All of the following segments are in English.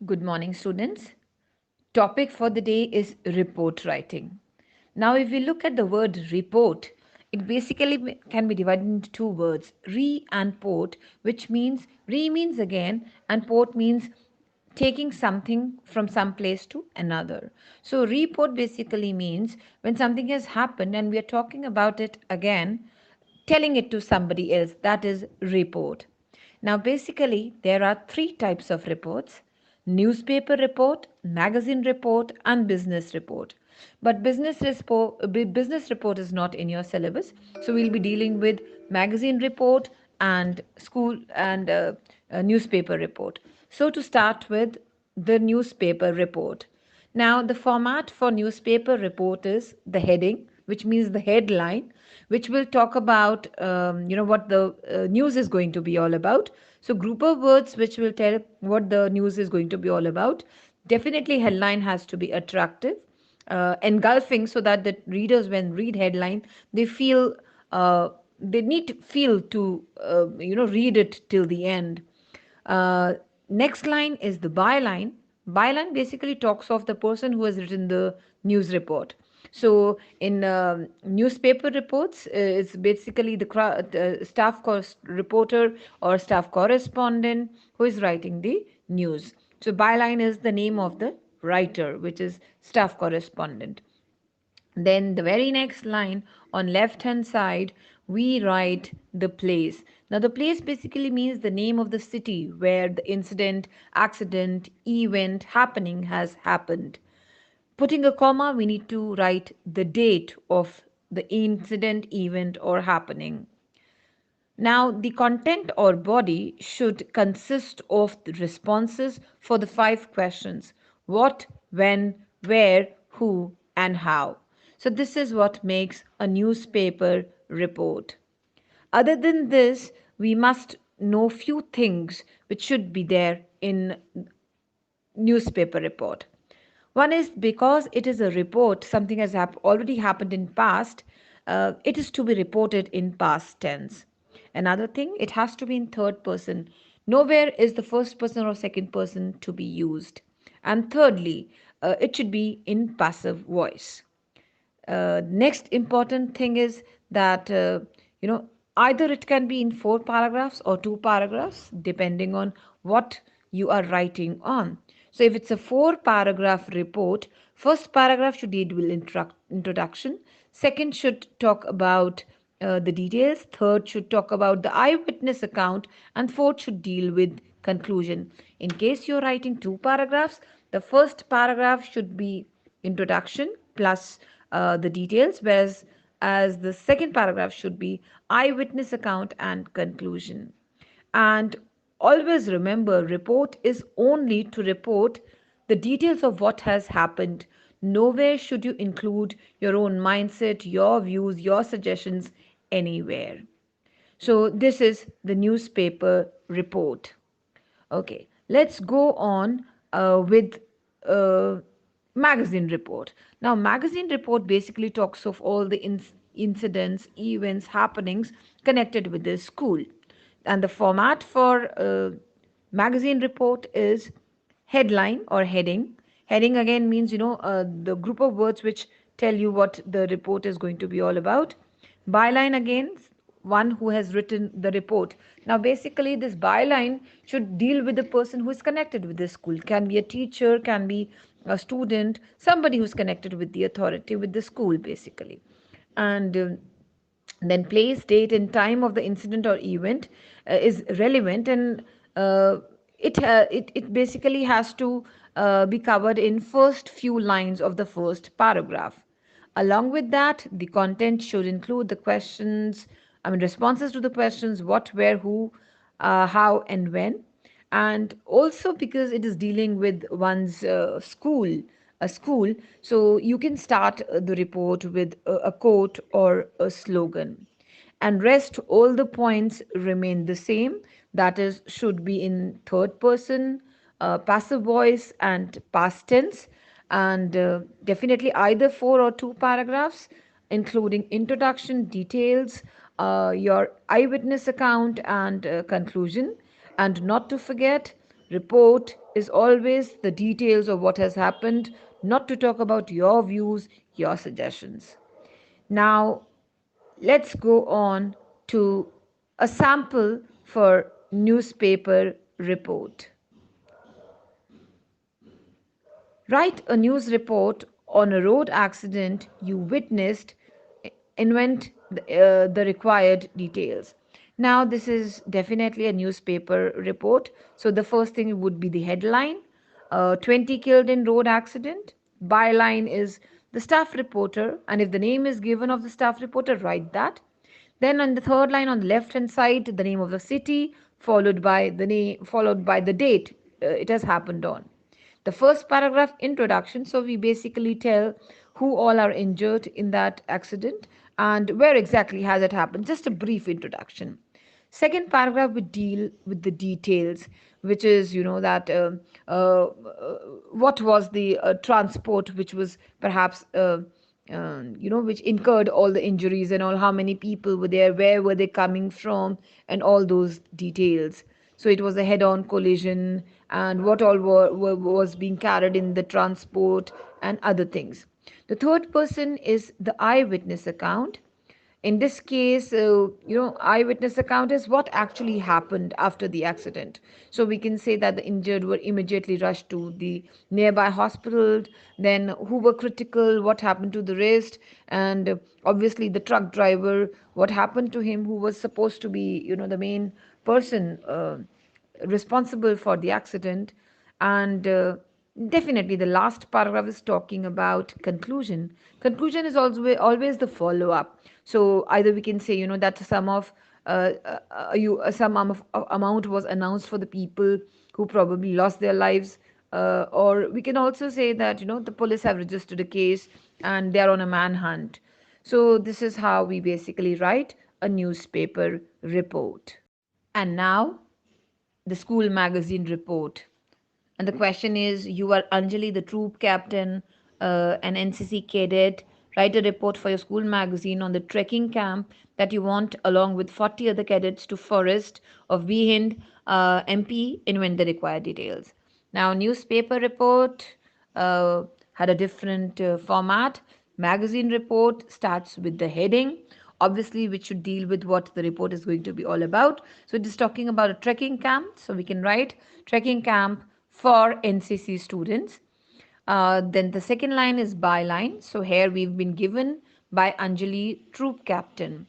Good morning, students. Topic for the day is report writing. Now, if we look at the word report, it basically can be divided into two words, re and port, which means re means again, and port means taking something from some place to another. So, report basically means when something has happened and we are talking about it again, telling it to somebody else. That is report. Now, basically, there are three types of reports: newspaper report, magazine report, and business report. But business report is not in your syllabus, so we'll be dealing with magazine report and school and newspaper report. So, to start with, the newspaper report. Now, the format for newspaper report is the heading, which means the headline, which will talk about what the news is going to be all about. So, group of words which will tell what the news is going to be all about. Definitely, headline has to be attractive, engulfing, so that the readers, when read headline, they feel they need to feel to read it till the end. uh, Next line is the byline. Byline basically talks of the person who has written the news report. So in newspaper reports, it's basically the reporter or staff correspondent who is writing the news. So byline is the name of the writer, which is staff correspondent. Then the very next line on left hand side, we write the place. Now the place basically means the name of the city where the incident, accident, event, happening has happened. Putting a comma, we need to write the date of the incident, event, or happening. Now, the content or body should consist of the responses for the five questions: what, when, where, who, and how. So, this is what makes a newspaper report. Other than this, we must know few things which should be there in newspaper report. One is, because it is a report, something has already happened in past, it is to be reported in past tense. Another thing, it has to be in third person. Nowhere is the first person or second person to be used. And thirdly, it should be in passive voice. Next important thing is that you know either it can be in four paragraphs or two paragraphs, depending on what you are writing on. So if it's a four paragraph report, first paragraph should deal with introduction, second should talk about the details, third should talk about the eyewitness account, and fourth should deal with conclusion. In case you're writing two paragraphs, the first paragraph should be introduction plus the details, whereas as the second paragraph should be eyewitness account and conclusion. And always remember, report is only to report the details of what has happened. Nowhere should you include your own mindset, your views, your suggestions anywhere. So, this is the newspaper report. Okay, let's go on with uh, magazine report. Now, magazine report basically talks of all the incidents, events, happenings connected with the school. And the format for magazine report is headline or heading. Heading again means, the group of words which tell you what the report is going to be all about. Byline again, one who has written the report. Now, basically, this byline should deal with the person who is connected with the school. Can be a teacher, can be a student, somebody who's connected with the authority, with the school, basically. And then place, date, and time of the incident or event is relevant, and uh, it basically has to be covered in first few lines of the first paragraph. Along with that, the content should include the questions, responses to the questions: what, where, who, how, and when. And also, because it is dealing with one's a school, so you can start the report with a quote or a slogan. And rest all the points remain the same. That is, should be in third person, passive voice, and past tense. And definitely either four or two paragraphs, including introduction, details, your eyewitness account, and conclusion. And not to forget, report is always the details of what has happened, not to talk about your views, your suggestions. Now, let's go on to a sample for newspaper report. Write a news report on a road accident you witnessed, invent the required details. Now, this is definitely a newspaper report. So, the first thing would be the headline, 20 killed in road accident. Byline is the staff reporter, and if the name is given of the staff reporter, write that. Then on the third line on the left hand side, the name of the city, followed by the date it has happened on. The first paragraph, introduction. So we basically tell who all are injured in that accident and where exactly has it happened. Just a brief introduction. Second paragraph would deal with the details, which is, that what was the transport which was perhaps which incurred all the injuries and all, how many people were there, where were they coming from, and all those details. So it was a head on collision, and what all was being carried in the transport, and other things. The third person is the eyewitness account. In this case, eyewitness account is what actually happened after the accident. So we can say that the injured were immediately rushed to the nearby hospital, then who were critical, what happened to the rest, and obviously the truck driver, what happened to him, who was supposed to be, the main person responsible for the accident. And definitely the last paragraph is talking about conclusion. Conclusion is also always the follow up. So either we can say, that some amount was announced for the people who probably lost their lives, or we can also say that, the police have registered a case and they are on a manhunt. So this is how we basically write a newspaper report. And now, the school magazine report. And the question is, you are Anjali, the troop captain, an NCC cadet. Write a report for your school magazine on the trekking camp that you want, along with 40 other cadets, to forest of Behind, MP. Invent the required details. Now, newspaper report had a different format. Magazine report starts with the heading, obviously, which should deal with what the report is going to be all about. So it is talking about a trekking camp. So we can write trekking camp for NCC students. Then the second line is byline. So here we've been given by Anjali, troop captain.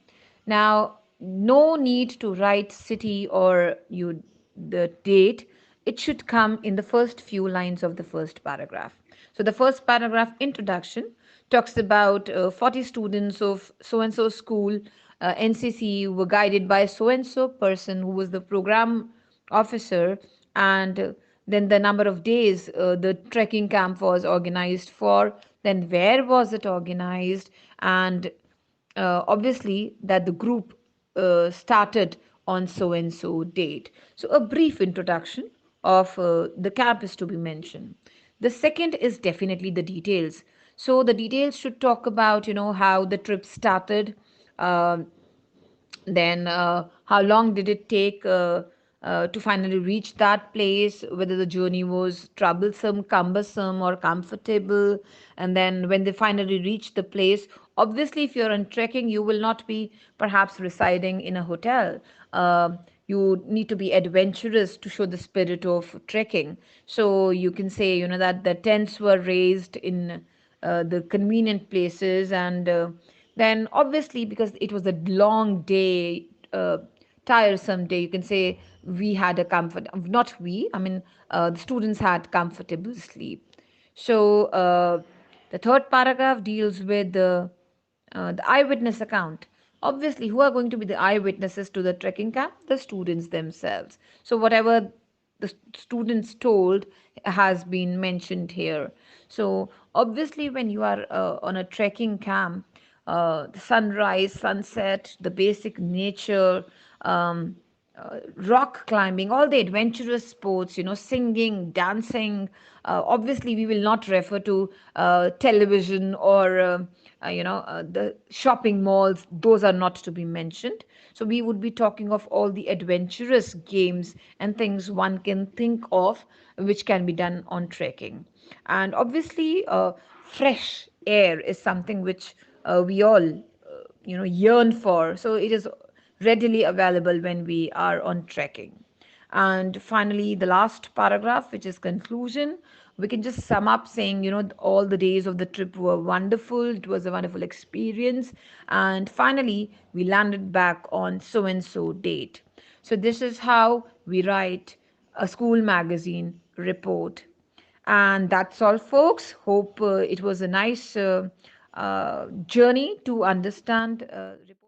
Now, no need to write city or the date. It should come in the first few lines of the first paragraph. So the first paragraph, introduction, talks about 40 students of so and so school, NCC, were guided by so and so person who was the program officer, and then the number of days the trekking camp was organized for, then where was it organized, and obviously that the group started on so and so date. So a brief introduction of the camp is to be mentioned. The second is definitely the details. So the details should talk about, how the trip started, um then how long did it take to finally reach that place, whether the journey was troublesome, cumbersome, or comfortable. And then when they finally reached the place, obviously if you're on trekking, you will not be perhaps residing in a hotel. You need to be adventurous to show the spirit of trekking. So you can say, that the tents were raised in the convenient places, and then obviously because it was a long day, tiresome day, you can say we had a comfort, not we, I mean, the students had comfortable sleep. So the third paragraph deals with the eyewitness account. Obviously, who are going to be the eyewitnesses to the trekking camp? The students themselves. So whatever the students told has been mentioned here. So obviously, when you are on a trekking camp, the sunrise, sunset, the basic nature, rock climbing, all the adventurous sports, singing, dancing. Obviously, we will not refer to television or the shopping malls. Those are not to be mentioned. So we would be talking of all the adventurous games and things one can think of which can be done on trekking. And obviously, fresh air is something which we all yearn for. So it is readily available when we are on trekking. And finally, the last paragraph, which is conclusion, we can just sum up saying, all the days of the trip were wonderful. It was a wonderful experience. And finally, we landed back on so and so date. So, this is how we write a school magazine report. And that's all, folks. Hope it was a nice journey to understand.